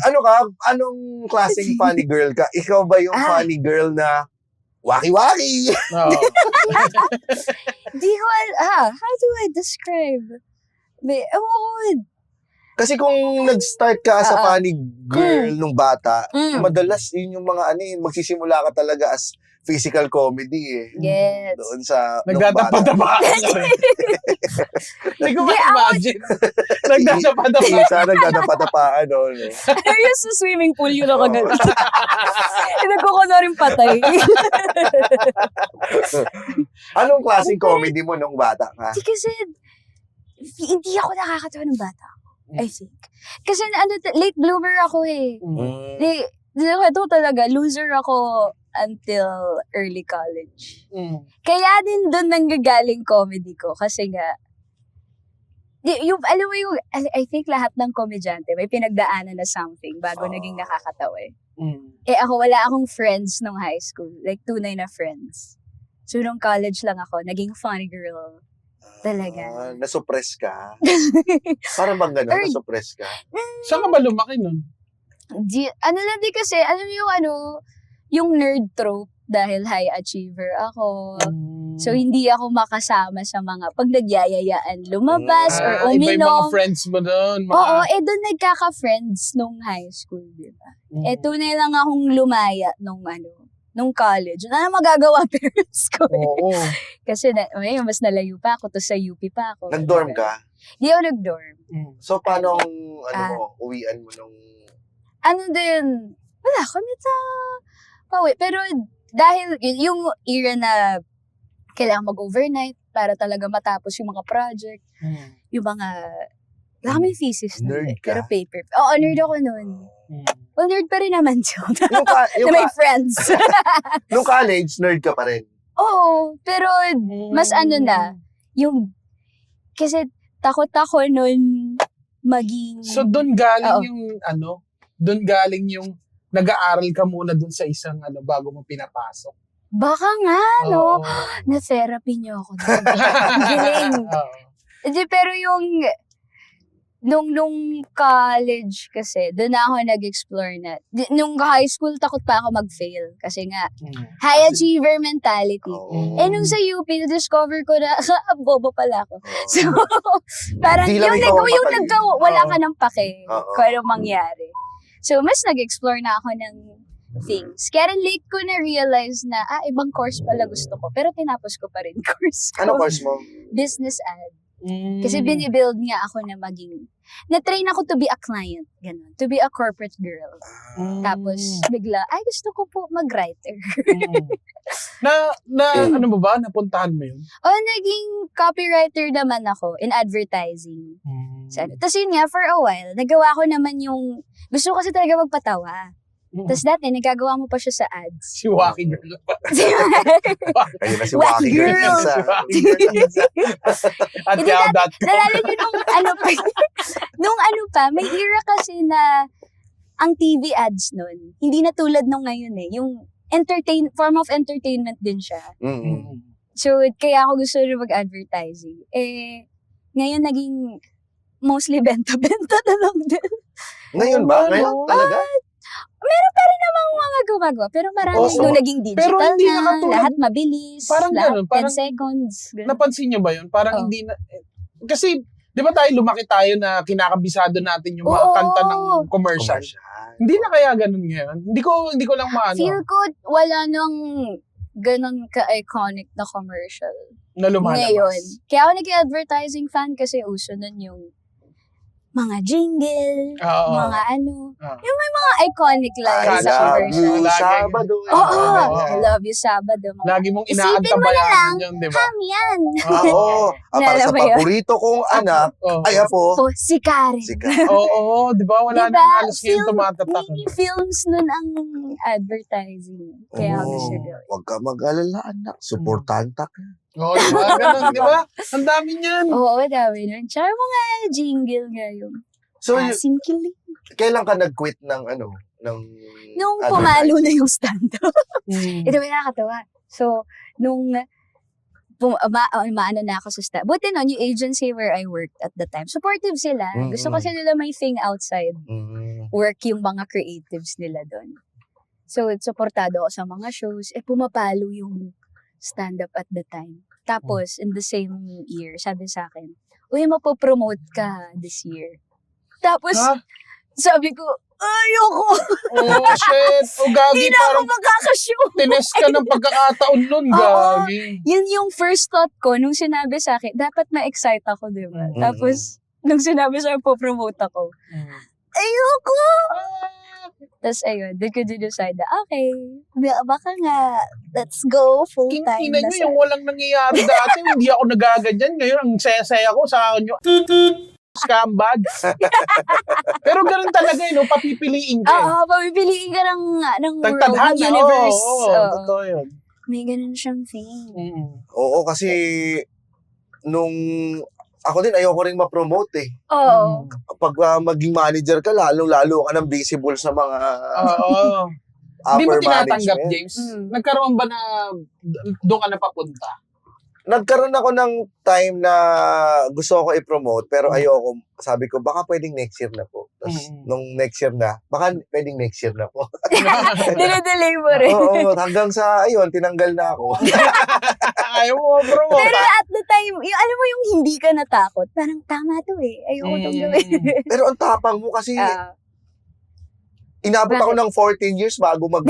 ano ka? Anong klaseng funny girl ka? Ikaw ba yung funny girl na waki-waki? Oo. Di ko, how do I describe? Kasi kung nag-start ka as a funny girl nung bata, madalas yun yung mga magsisimula ka talaga as physical comedy eh. Yes. Doon sa Nagdadapa-dapa. Hindi ko ma-imagine. Nagdadapa-dapa. Isa nagdadapa-dapaan. Ayos sa swimming pool yun ako ganun. Nagkukuno rin patay. Anong klaseng comedy mo nung bata ka? Kasi hindi ako nakakatawa ng bata. I think. Kasi late bloomer ako eh. Ito talaga, loser ako until early college. Kaya din doon nanggagaling comedy ko. Kasi nga, alam mo yung, I think lahat ng komedyante may pinagdaanan na something bago naging nakakatawa eh. Ako, wala akong friends nung high school. Like, tunay na friends. So, nung college lang ako, naging funny girl. Talaga. Nasuppress ka? Parang bang gano'n, nasuppress ka? Saan ka ba lumaki nun? Lang din kasi, alam mo yung nerd trope dahil high achiever ako. So, hindi ako makasama sa mga pag nagyayayaan lumabas or uminom. Iba yung mga friends mo doon. Oo, doon nagkaka-friends nung high school, di ba? Tunay lang akong lumaya nung college. Ano magagawa parents ko? Oo. Kasi mas nalayo pa ako, to sa UP pa ako. Nag-dorm ka? Hindi ako nag-dorm. So, paano uwian mo nung... Wala kami sa pauwi. Pero dahil yung era na kailangan mag-overnight para talaga matapos yung mga project, yung mga... Wala kami thesis nun. Nerd ka? Pero paper. Oo, nerd ako nun. Well, nerd pa rin naman siya. Yung may friends. Nung college, nerd ka pa rin? Oo, pero mas yung, kasi takot ako nun maging... So, doon galing doon galing yung nag-aaral ka muna doon sa isang bago mo pinapasok. Baka nga, no? Na-therapy niyo ako. Giling. Pero yung... Nung college kasi, doon ako nag-explore na. Nung high school, takot pa ako mag-fail. Kasi nga, high achiever mentality. Nung sa UP, na-discover ko na, bobo pala ako. So, parang wala ka ng pake kung anong mangyari. So, mas nag-explore na ako ng things. Kaya rin late ko na-realize na, ibang course pala gusto ko. Pero tinapos ko pa rin course ko. Ano course mo? Business ad. Kasi binibuild nga ako na na-train ako to be a client, ganun. To be a corporate girl. Tapos, bigla, gusto ko po mag-writer. Ano mo ba? Napuntahan mo yun? Naging copywriter naman ako in advertising. Tapos yun nga, for a while, nagawa ko naman yung, gusto ko kasi talaga magpatawa. Tapos dati, nagagawa mo pa siya sa ads. Si Wacky Girl. Ayun na si Wacky Girl. At yao.com. Nalala nyo nung may era kasi na ang TV ads nun, hindi na tulad nung ngayon eh. Yung form of entertainment din siya. So, kaya ako gusto rin mag-advertising. Ngayon naging mostly benta-benta na lang din. Ngayon ba? Ngayon talaga? Meron pa rin namang mga gumagawa. Pero marami nung naging digital pero hindi na, lahat mabilis, parang lahat ganun, parang 10 seconds. Ganun. Napansin niyo ba yun? Parang hindi na... Kasi, di ba lumaki tayo na kinakabisado natin yung mga kanta ng commercial? Hindi na kaya ganun ngayon? Hindi ko lang maano. Feel ko wala nang ganun ka-iconic na commercial. Na lumalabas. Ngayon. Kaya ako nag-advertising fan kasi uso nun yung mga jingle, mga yung may mga iconic lines sa commercial. Sabado. I love you, Sabado. Lagi mong isipin mo na lang, yun, diba? ham yan. Para sa paborito kong anak, ay apo. Si Karen. Oo, di ba? Wala nang halos ngayon tumatatak. Mini films nun ang advertising. Kaya gusto gawin. Huwag ka mag-alala, anak. Supportahan ka. Oo, diba? Ganun, diba? Ang dami niyan. Oo, dami nun. Tsaka mga jingle nga yung Asim Kiling. Kailan ka nag-quit ng nung pumalo na yung stand-up. Ito may nakakatawa. So, nung maano na ako sa staff. Buti nun, yung agency where I worked at the time, supportive sila. Gusto kasi nila may thing outside work yung mga creatives nila doon. So, supportado ako sa mga shows. Pumapalo yung stand-up at the time. Tapos, in the same year, sabi sa akin, uy, mapopromote ka this year. Tapos, sabi ko, ayoko. Oh, shit. O, Hindi gagi, na ako parang magkakashow. tines ka ng pagkakataon nun, gagi. Yun yung first thought ko nung sinabi sa akin, dapat ma-excite ako, di ba? Tapos, nung sinabi sa akin, popromote ako, ayoko! Tapos, ayun, doon ko decide na, okay, baka nga, let's go full-time. Tingnan nyo yung walang nangyayari dati. Hindi ako nagaganyan. Ngayon, ang saya-saya ko sa akin nyo. Scam bags. Pero ganun talaga no, papipiliin ka. Oo, papipiliin ka ng world, Tagtadhana, ng universe. totoo yun. May ganun siyang thing. Oo, kasi nung ako din ayoko ring ma-promote eh. Oo. Pag maging manager ka, lalo ka ng visible sa mga Hindi mo upper tinatanggap, management. James? Nagkaroon ba na doon ka na papunta? Nagkaroon ako ng time na gusto ko i-promote pero ayoko. Sabi ko, baka pwedeng next year na po. Tapos nung next year na, baka pwedeng next year na po. Dinadelay mo rin. Oo, hanggang sa, ayun, tinanggal na ako. Ayaw mo promote. Pero at the time, yung, alam mo yung hindi ka natakot, parang tama to eh. Ayoko itong gawin. Pero ang tapang mo kasi, inabot ako ng 14 years bago mag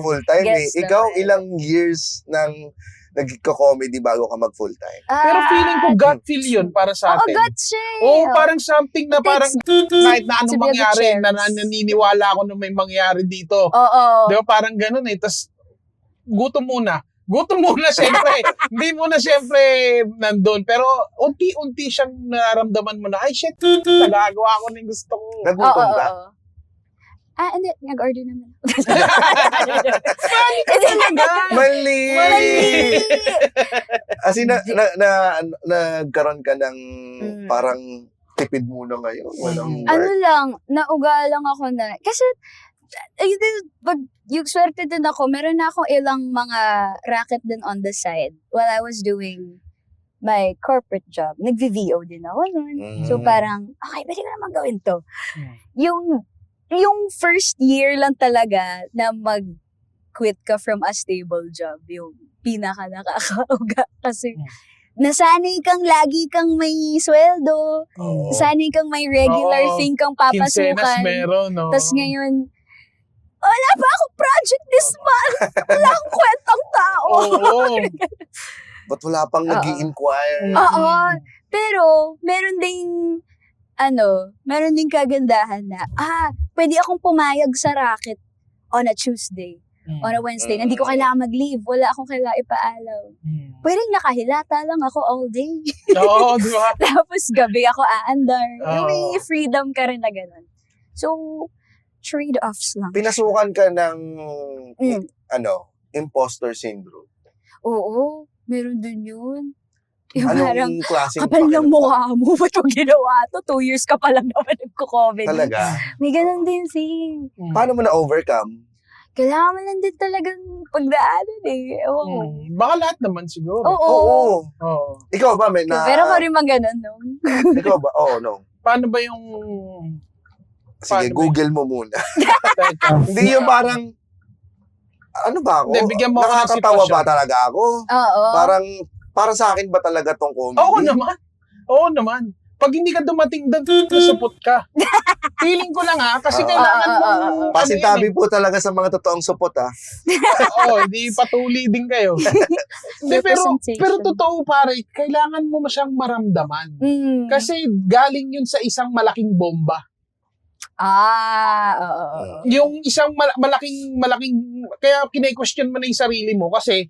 full time eh. Yes, Ikaw naman. ilang years nang nagko-comedy bago ka mag full time? Pero feeling ko gut feel yun para sa Oo, atin. gut siya. Oo, parang something na parang kahit na anong To be mangyari, the naniniwala ako na may mangyari dito. Oo. Di ba parang ganun eh. Tapos gutom muna. Gutom muna siyempre. Hindi muna siyempre nandun. Pero unti-unti siyang nararamdaman mo na, ay shit, nagagawa ko na yung gusto ko. Nagutom ka? Hindi. Nag-order naman. Mali! Mali! As in, nagkaroon ka ng parang tipid muna ngayon. Walang Ano work. lang, nauga lang ako na, kasi, pag yung swerte din ako, meron na akong ilang mga racket din on the side while I was doing my corporate job. Nag-VO din ako nun. So parang, okay, pwede ko naman gawin to. Yung first year lang talaga na mag-quit ka from a stable job, yung pinaka nakakauga. Kasi nasanay kang lagi kang may sweldo, nasanay kang may regular thing kang Kinsenas papasukan. meron, no? Tapos ngayon, wala pa akong project this month. Wala akong kwentang tao. Oo. Ba't wala pang nag-i-inquire? Oo. Pero, meron ding kagandahan na, pwede akong pumayag sa racket on a Tuesday, on a Wednesday. Hindi ko kailangan mag-leave. Wala akong kailangan ipaalam. Pwedeng nakahilata lang ako all day. Oo, di ba? Tapos gabi ako aandar. Oo. May freedom ka rin na ganun. So, trade-offs lang. Pinasukan ka ng, imposter syndrome. Oo, meron din yun. Yung parang, Anong klaseng kapal ng pakiramdam? mukha mo, ba't mo ginawa to? 2 years ka pa lang naman nagko-comedy. Talaga? May ganun din thing. Paano mo na-overcome? Kailangan mo lang din talagang pagdaanan eh. Oo. Baka lahat naman siguro. Oo. Oo. Ikaw ba, may na... Pero ko rin mang ganun, no? Ikaw ba? Oo, no. Paano ba yung... Sige, Paano ba Google mo muna. Teka. Hindi yung parang... Ano ba ako? Hindi, bigyan mo ako ng Nakakatawa sitwasyon. ba talaga ako? Oo. Parang, para sa akin ba talaga tong comedy? Oo naman. Oo naman. Pag hindi ka dumating doon, nasupot ka. Feeling ko lang kasi kailangan mo... Pasintabi po talaga sa mga totoong supot Oo, hindi patuli din kayo. Hindi, Representation. pero totoo pare, kailangan mo siyang maramdaman. Kasi galing yun sa isang malaking bomba. Oo. Yung isang malaking, kaya kine-question mo na yung sarili mo kasi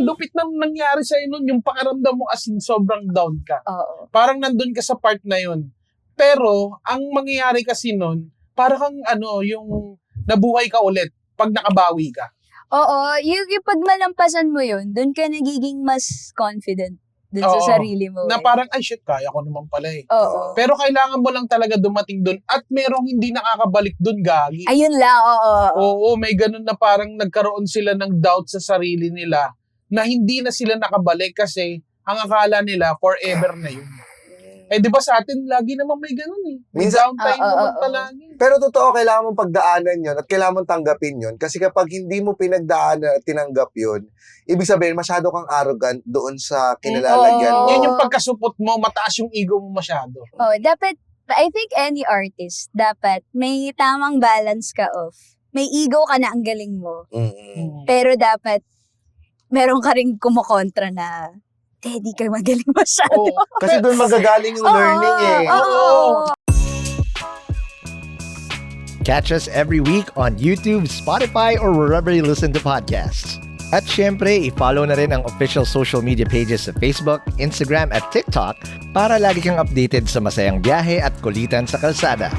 lupit nang nangyari sa'yo nun, yung pakiramdam mo as in sobrang down ka. Oo. Parang nandun ka sa part na yun. Pero, ang mangyayari kasi nun, parang yung nabuhay ka ulit pag nakabawi ka. Oo, yung pag malampasan mo yun, dun ka nagiging mas confident dun sa Oo. sarili mo. Na parang, ay shit, kaya ko naman pala eh. Oo. Pero kailangan mo lang talaga dumating dun at merong hindi nakakabalik dun, gagi. Ayun lang, oo. Oo, may ganun na parang nagkaroon sila ng doubt sa sarili nila na hindi na sila nakabalik kasi ang akala nila forever na yun. Eh, di ba sa atin, lagi naman may ganun eh. May Minsan- downtime naman palagi. Pero totoo, kailangan mong pagdaanan yon at kailangan mong tanggapin yon. Kasi kapag hindi mo pinagdaanan at tinanggap yon, ibig sabihin, masyado kang arrogant doon sa kinalalagyan Oo. mo. Yan yung pagkasupot mo, mataas yung ego mo masyado. Dapat, I think any artist, dapat may tamang balance ka of. May ego ka na ang galing mo. Mm-mm. Pero dapat, meron ka rin kumukontra na, di ka magaling masyado. Oo. Kasi doon magagaling yung learning eh. Oo. Catch us every week on YouTube, Spotify, or wherever you listen to podcasts. At syempre, i-follow na rin ang official social media pages sa Facebook, Instagram at TikTok para lagi kang updated sa masayang biyahe at kulitan sa kalsada.